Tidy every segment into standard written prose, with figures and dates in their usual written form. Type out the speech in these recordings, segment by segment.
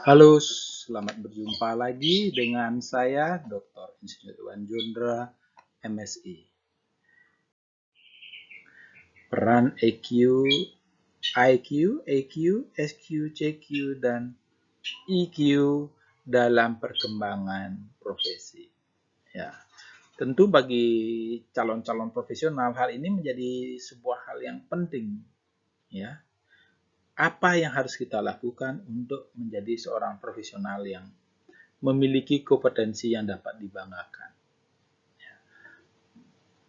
Halo, selamat berjumpa lagi dengan saya, Dr. Insinyur Iwan Jondra, MSI. Peran EQ, IQ, EQ, SQ, CQ, dan EQ dalam perkembangan profesi. Ya, tentu bagi calon-calon profesional, hal ini menjadi sebuah hal yang penting. Ya, apa yang harus kita lakukan untuk menjadi seorang profesional yang memiliki kompetensi yang dapat dibanggakan.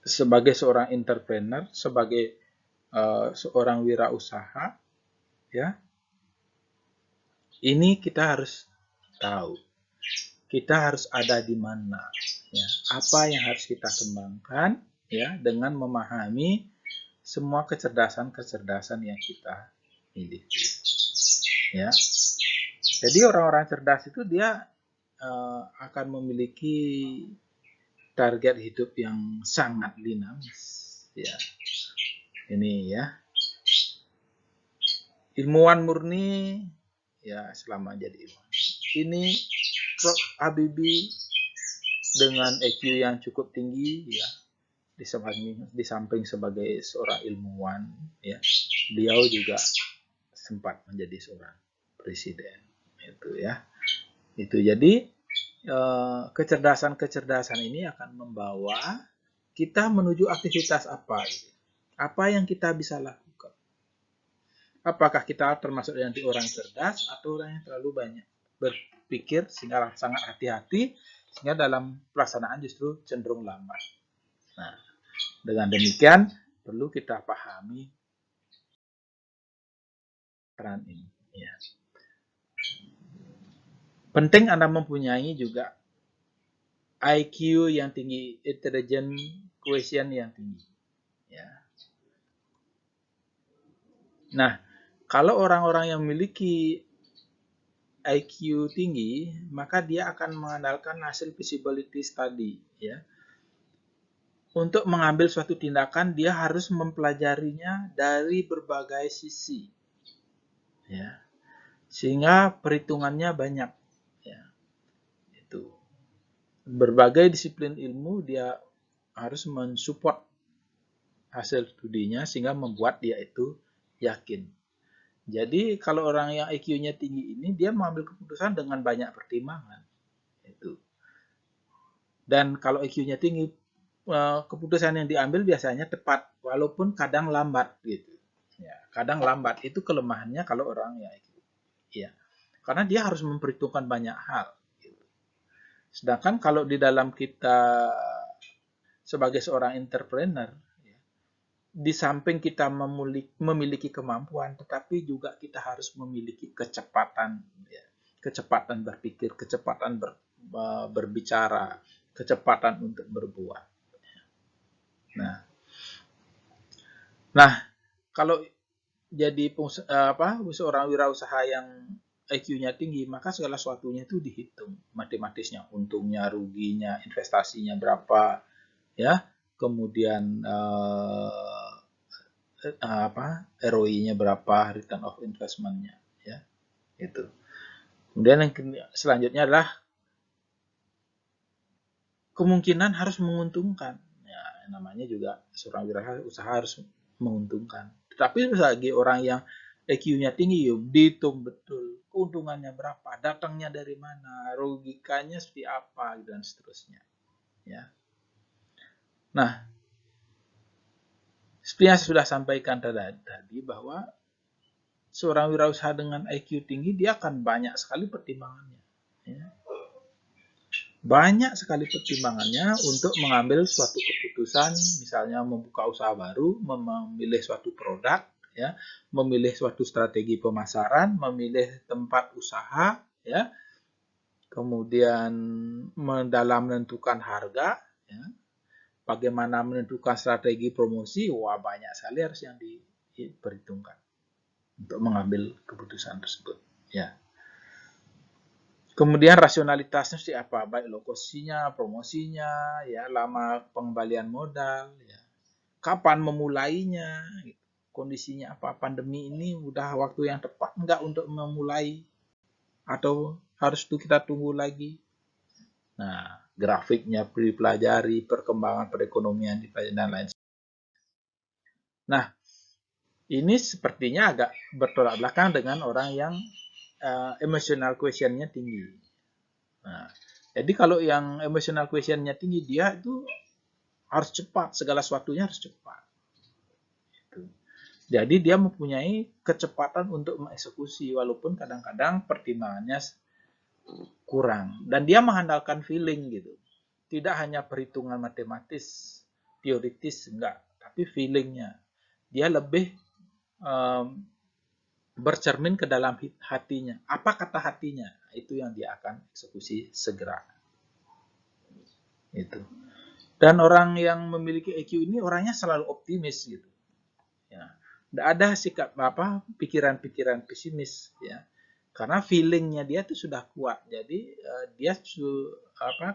Sebagai seorang entrepreneur, sebagai seorang wirausaha, ya, ini kita harus tahu, kita harus ada di mana, ya, apa yang harus kita kembangkan, ya, dengan memahami semua kecerdasan-kecerdasan yang kita miliki, ya. Jadi orang-orang cerdas itu dia akan memiliki target hidup yang sangat dinamis, ya. Ini ya, ilmuwan murni ya selama jadi ilmuwan. Ini Prof. Habibie dengan EQ yang cukup tinggi ya, di samping sebagai seorang ilmuwan ya, beliau juga sempat menjadi seorang presiden itu ya. Itu jadi kecerdasan-kecerdasan ini akan membawa kita menuju aktivitas apa gitu. Apa yang kita bisa lakukan. Apakah kita termasuk yang orang cerdas atau orang yang terlalu banyak berpikir sehingga sangat hati-hati sehingga dalam pelaksanaan justru cenderung lambat. Nah, dengan demikian perlu kita pahami peran ini. Ya. Penting Anda mempunyai juga IQ yang tinggi, intelligent quotient yang tinggi. Ya. Nah, kalau orang-orang yang memiliki IQ tinggi, maka dia akan mengandalkan hasil feasibility study, ya. Untuk mengambil suatu tindakan, dia harus mempelajarinya dari berbagai sisi, ya. Sehingga perhitungannya banyak, ya. Itu. Berbagai disiplin ilmu dia harus mensupport hasil studinya sehingga membuat dia itu yakin. Jadi kalau orang yang IQ-nya tinggi ini dia mengambil keputusan dengan banyak pertimbangan. Itu. Dan kalau IQ-nya tinggi, keputusan yang diambil biasanya tepat, walaupun kadang lambat gitu. Ya, kadang lambat itu kelemahannya kalau orang ya IQ. Ya, karena dia harus memperhitungkan banyak hal. Gitu. Sedangkan kalau di dalam kita sebagai seorang entrepreneur, ya, di samping kita memiliki kemampuan, tetapi juga kita harus memiliki kecepatan, ya, kecepatan berpikir, kecepatan berbicara, kecepatan untuk berbuat. Nah, kalau jadi seorang wirausaha yang IQ-nya tinggi, maka segala sesuatunya itu dihitung, matematisnya, untungnya, ruginya, investasinya berapa, ya, kemudian ROI-nya berapa, return of investment-nya, ya, itu. Kemudian yang selanjutnya adalah kemungkinan harus menguntungkan. Ya, namanya juga seorang wirausaha harus menguntungkan. Tetapi bagi orang yang EQ-nya tinggi, yuk dihitung betul keuntungannya berapa, datangnya dari mana, logikanya seperti apa, dan seterusnya. Ya. Nah, seperti yang saya sudah sampaikan tadi bahwa seorang wirausaha dengan IQ tinggi dia akan banyak sekali pertimbangannya. Ya. Banyak sekali pertimbangannya untuk mengambil suatu keputusan, misalnya membuka usaha baru, memilih suatu produk, ya, memilih suatu strategi pemasaran, memilih tempat usaha, ya, kemudian dalam menentukan harga, ya, bagaimana menentukan strategi promosi, wah banyak sekali harus yang diperhitungkan untuk mengambil keputusan tersebut, ya. Kemudian rasionalitasnya seperti apa? Baik lokasinya, promosinya, ya, lama pengembalian modal, ya. Kapan memulainya? Kondisinya apa? Pandemi ini udah waktu yang tepat enggak untuk memulai atau harus kita tunggu lagi? Nah, grafiknya dipelajari, perkembangan perekonomian dipelajari, dan lain sebagainya. Nah, ini sepertinya agak bertolak belakang dengan orang yang emotional quotient-nya tinggi. Nah, jadi kalau yang emotional quotient-nya tinggi, dia itu harus cepat, segala sesuatunya harus cepat. Jadi dia mempunyai kecepatan untuk mengeksekusi, walaupun kadang-kadang pertimbangannya kurang. Dan dia mengandalkan feeling gitu. Tidak hanya perhitungan matematis, teoritis, enggak. Tapi feelingnya. Dia lebih bercermin ke dalam hatinya. Apa kata hatinya? Itu yang dia akan eksekusi segera. Itu. Dan orang yang memiliki EQ ini orangnya selalu optimis gitu. Ya. Tidak ada sikap pikiran-pikiran pesimis ya. Karena feelingnya dia itu sudah kuat. Jadi dia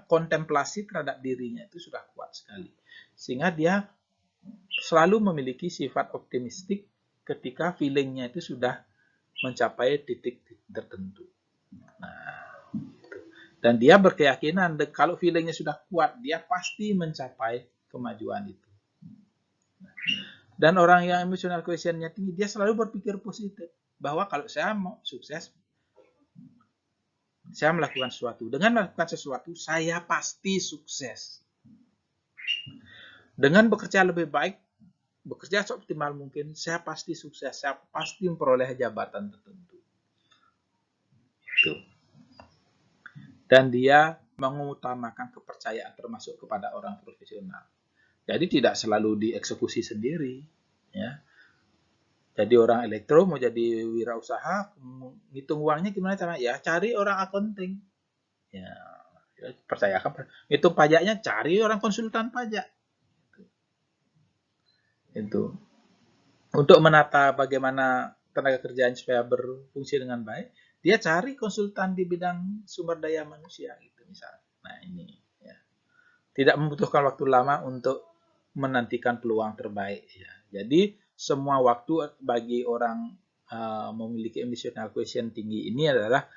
kontemplasi terhadap dirinya itu sudah kuat sekali. Sehingga dia selalu memiliki sifat optimistik ketika feelingnya itu sudah mencapai titik tertentu. Nah, dan dia berkeyakinan kalau feelingnya sudah kuat, dia pasti mencapai kemajuan itu. Dan orang yang emotional quotient-nya tinggi, dia selalu berpikir positif. Bahwa kalau saya mau sukses, saya melakukan sesuatu. Dengan melakukan sesuatu, saya pasti sukses. Dengan bekerja lebih baik, bekerja seoptimal mungkin, saya pasti sukses. Saya pasti memperoleh jabatan tertentu. Itu. Dan dia mengutamakan kepercayaan termasuk kepada orang profesional. Jadi tidak selalu dieksekusi sendiri. Ya. Jadi orang elektro mau jadi wirausaha, ngitung uangnya gimana caranya? Ya cari orang accounting. Ya, percayakan. Ngitung pajaknya cari orang konsultan pajak. Itu. Untuk menata bagaimana tenaga kerjaan supaya berfungsi dengan baik, dia cari konsultan di bidang sumber daya manusia gitu misalnya. Nah ini ya. Tidak membutuhkan waktu lama untuk menantikan peluang terbaik ya. Jadi semua waktu bagi orang memiliki emotional quotient tinggi ini adalah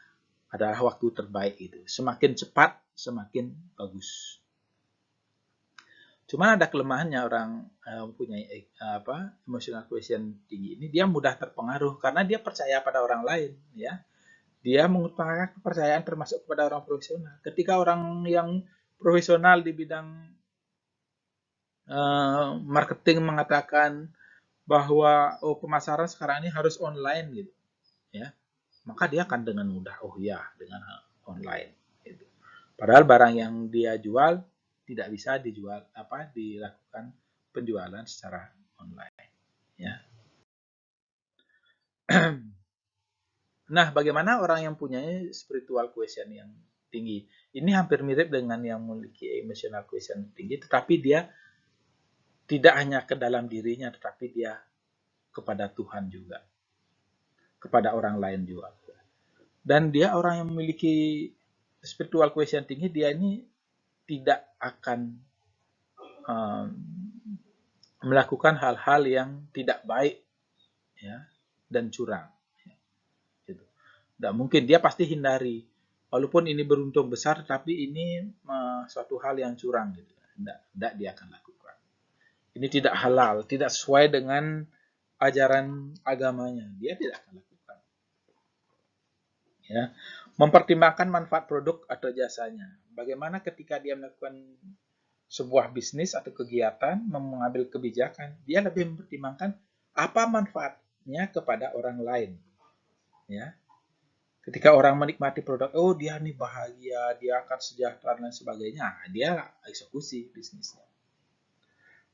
waktu terbaik itu. Semakin cepat semakin bagus. Cuma ada kelemahannya orang mempunyai emotional quotient tinggi ini, dia mudah terpengaruh karena dia percaya pada orang lain ya. Dia mengutamakan kepercayaan termasuk kepada orang profesional. Ketika orang yang profesional di bidang marketing mengatakan bahwa pemasaran sekarang ini harus online gitu ya, maka dia akan dengan mudah dengan online gitu. Padahal barang yang dia jual tidak bisa dilakukan penjualan secara online ya. Nah, bagaimana orang yang punya spiritual quotient yang tinggi? Ini hampir mirip dengan yang memiliki emotional quotient tinggi, tetapi dia tidak hanya ke dalam dirinya, tetapi dia kepada Tuhan juga, kepada orang lain juga. Dan dia orang yang memiliki spiritual quotient tinggi, dia ini tidak akan melakukan hal-hal yang tidak baik ya, dan curang. Gitu. Tidak mungkin, dia pasti hindari. Walaupun ini beruntung besar, tapi ini suatu hal yang curang. Gitu. Tidak dia akan lakukan. Ini tidak halal, tidak sesuai dengan ajaran agamanya. Dia tidak akan lakukan. Ya. Mempertimbangkan manfaat produk atau jasanya. Bagaimana ketika dia melakukan sebuah bisnis atau kegiatan, mengambil kebijakan, dia lebih mempertimbangkan apa manfaatnya kepada orang lain. Ya. Ketika orang menikmati produk, oh dia nih bahagia, dia akan sejahtera dan sebagainya, dia eksekusi bisnisnya.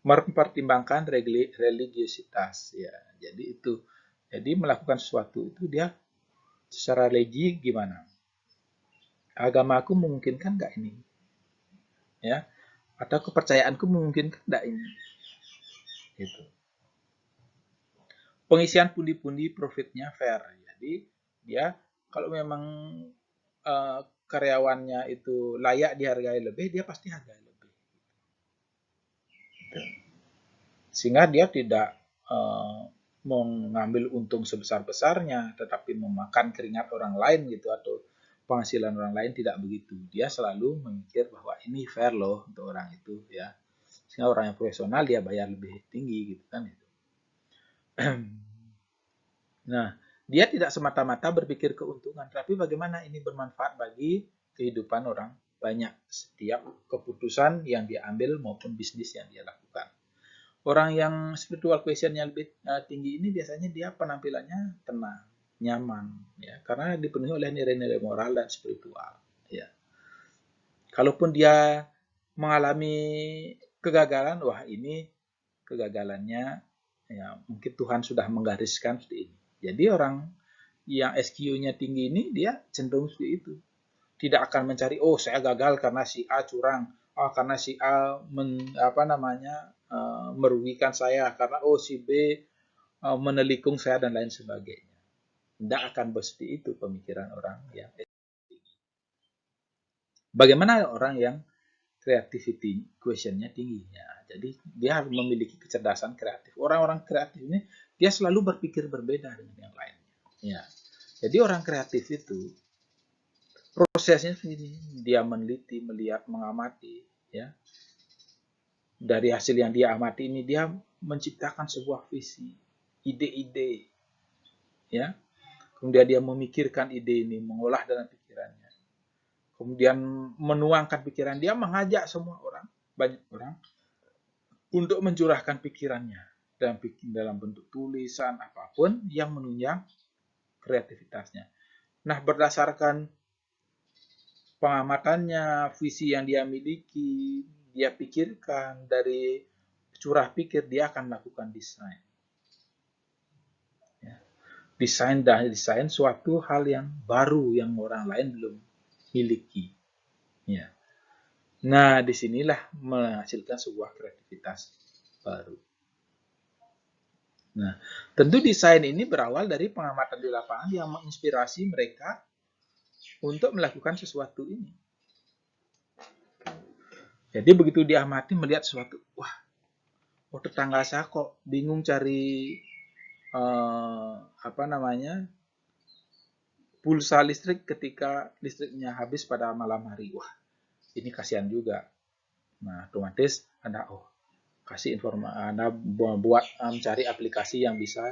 Mempertimbangkan religiositas ya. Jadi itu. Jadi melakukan sesuatu itu dia secara religi gimana? Agamaku memungkinkan nggak ini? Ya. Atau kepercayaanku memungkinkan nggak ini? Gitu. Pengisian pundi-pundi profitnya fair. Jadi dia kalau memang karyawannya itu layak dihargai lebih, dia pasti hargai lebih. Gitu. Sehingga dia tidak mengambil untung sebesar-besarnya, tetapi memakan keringat orang lain gitu, atau penghasilan orang lain tidak begitu. Dia selalu memikir bahwa ini fair loh untuk orang itu, ya. Sehingga orang yang profesional dia bayar lebih tinggi gitu kan itu. Nah, dia tidak semata-mata berpikir keuntungan, tapi bagaimana ini bermanfaat bagi kehidupan orang banyak setiap keputusan yang dia ambil maupun bisnis yang dia lakukan. Orang yang spiritual quotient-nya lebih tinggi ini biasanya dia penampilannya tenang, nyaman, ya, karena dipenuhi oleh nilai-nilai moral dan spiritual. Ya. Kalaupun dia mengalami kegagalan, wah ini kegagalannya ya mungkin Tuhan sudah menggariskan seperti ini. Jadi orang yang SQ-nya tinggi ini dia cenderung seperti itu. Tidak akan mencari, oh saya gagal karena si A curang, oh karena si A merugikan saya, karena oh si B menelikung saya dan lain sebagainya. Tidak akan seperti itu pemikiran orang yang bagaimana orang yang creativity quotient-nya tinggi. Ya, jadi dia harus memiliki kecerdasan kreatif. Orang-orang kreatif ini dia selalu berpikir berbeda dengan yang lainnya. Ya. Jadi orang kreatif itu prosesnya sendiri, dia meneliti, melihat, mengamati, ya. Dari hasil yang dia amati ini dia menciptakan sebuah visi, ide-ide, ya. Kemudian dia memikirkan ide ini, mengolah dalam pikirannya. Kemudian menuangkan pikiran, dia mengajak semua orang, banyak orang untuk mencurahkan pikirannya dalam bentuk tulisan apapun yang menunjang kreativitasnya. Nah, berdasarkan pengamatannya, visi yang dia miliki, dia pikirkan dari curah pikir, dia akan melakukan desain. Ya. Desain suatu hal yang baru yang orang lain belum miliki. Ya. Nah, disinilah menghasilkan sebuah kreativitas baru. Nah, tentu desain ini berawal dari pengamatan di lapangan yang menginspirasi mereka untuk melakukan sesuatu ini. Jadi begitu diamati melihat sesuatu, wah, tetangga saya kok bingung cari pulsa listrik ketika listriknya habis pada malam hari. Wah, ini kasihan juga. Nah, otomatis Anda kasih informasi, Anda buat mencari aplikasi yang bisa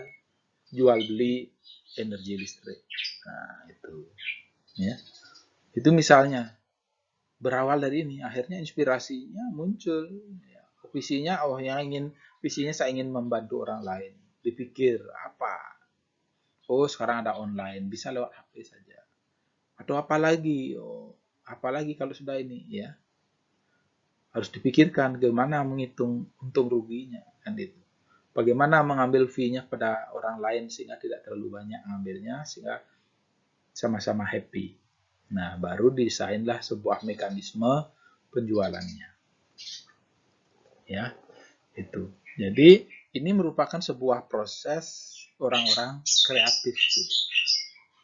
jual beli energi listrik. Nah, itu ya. Itu misalnya berawal dari ini, akhirnya inspirasinya muncul. Ya, visinya saya ingin membantu orang lain. Dipikir apa? Oh, sekarang ada online, bisa lewat HP saja. Atau apalagi? Oh, apalagi kalau sudah ini, ya. Harus dipikirkan bagaimana menghitung untung ruginya, kan itu. Bagaimana mengambil fee-nya pada orang lain sehingga tidak terlalu banyak mengambilnya sehingga sama-sama happy. Nah, baru desainlah sebuah mekanisme penjualannya. Ya, itu. Jadi, ini merupakan sebuah proses orang-orang kreatif.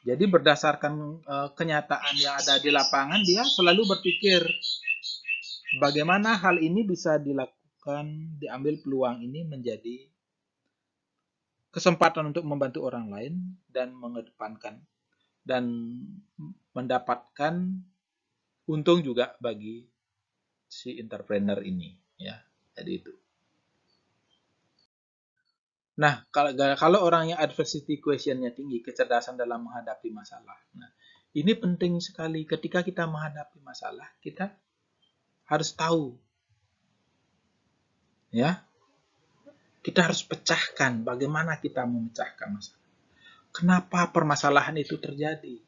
Jadi berdasarkan kenyataan yang ada di lapangan, dia selalu berpikir bagaimana hal ini bisa dilakukan, diambil peluang ini menjadi kesempatan untuk membantu orang lain dan mengedepankan dan mendapatkan untung juga bagi si entrepreneur ini, ya. Jadi itu. Nah, kalau orangnya adversity quotient-nya tinggi, kecerdasan dalam menghadapi masalah. Nah, ini penting sekali ketika kita menghadapi masalah, kita harus tahu, ya. Kita harus pecahkan bagaimana kita memecahkan masalah. Kenapa permasalahan itu terjadi?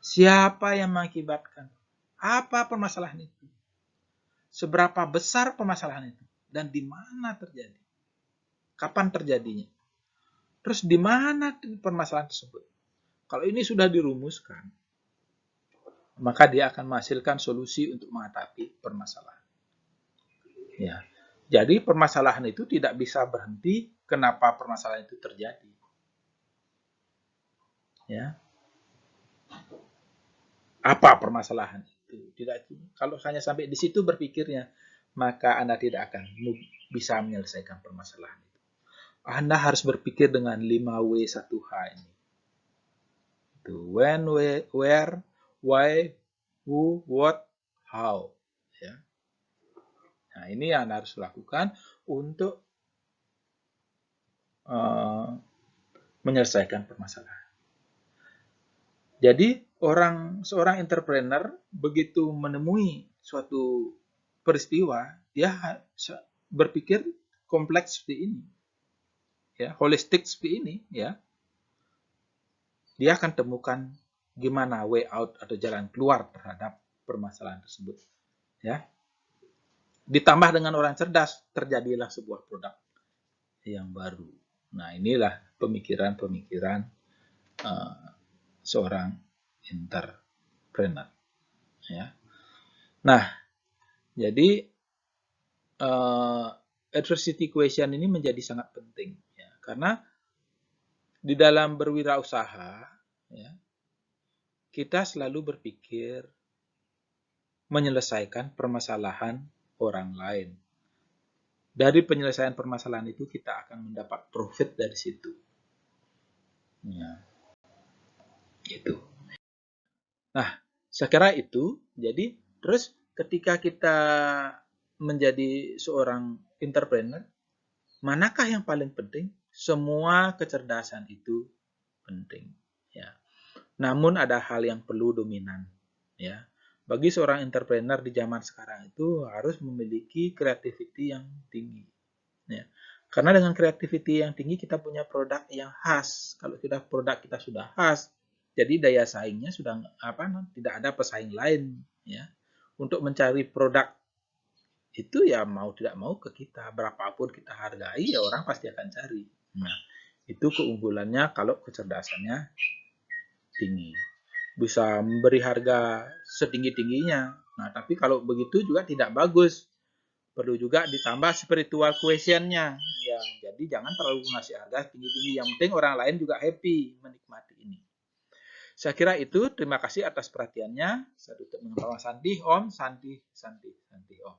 Siapa yang mengakibatkan? Apa permasalahan itu? Seberapa besar permasalahan itu? Dan di mana terjadi? Kapan terjadinya? Terus di mana permasalahan tersebut? Kalau ini sudah dirumuskan, maka dia akan menghasilkan solusi untuk menghadapi permasalahan. Ya. Jadi permasalahan itu tidak bisa berhenti kenapa permasalahan itu terjadi. Ya. Apa permasalahan itu? Tidak, kalau hanya sampai di situ berpikirnya, maka Anda tidak akan bisa menyelesaikan permasalahan itu. Anda harus berpikir dengan 5W1H ini. When, where, why, who, what, how. Ya. Nah, ini yang harus lakukan untuk menyelesaikan permasalahan. Jadi seorang entrepreneur begitu menemui suatu peristiwa, dia berpikir kompleks seperti ini, ya, holistik seperti ini, ya. Dia akan temukan gimana way out atau jalan keluar terhadap permasalahan tersebut, ya. Ditambah dengan orang cerdas, terjadilah sebuah produk yang baru. Nah, inilah pemikiran-pemikiran seorang entrepreneur. Ya. Nah, jadi adversity question ini menjadi sangat penting, ya, karena di dalam berwirausaha, ya, kita selalu berpikir menyelesaikan permasalahan orang lain. Dari penyelesaian permasalahan itu kita akan mendapat profit dari situ. Ya. Itu. Nah, saya kira itu. Jadi, terus ketika kita menjadi seorang entrepreneur, manakah yang paling penting? Semua kecerdasan itu penting. Ya. Namun ada hal yang perlu dominan. Ya. Bagi seorang entrepreneur di zaman sekarang itu harus memiliki creativity yang tinggi. Ya. Karena dengan creativity yang tinggi kita punya produk yang khas. Kalau produk kita sudah khas, jadi daya saingnya sudah tidak ada pesaing lain. Ya. Untuk mencari produk itu ya mau tidak mau ke kita. Berapapun kita hargai ya orang pasti akan cari. Nah, itu keunggulannya kalau kecerdasannya tinggi. Bisa memberi harga setinggi-tingginya. Nah, tapi kalau begitu juga tidak bagus. Perlu juga ditambah spiritual questionnya. Ya, jadi jangan terlalu ngasih harga tinggi-tinggi. Yang penting orang lain juga happy menikmati ini. Saya kira itu. Terima kasih atas perhatiannya. Saya tutup dengan Pak Santi. Om Santi, Santi, Santi, Om.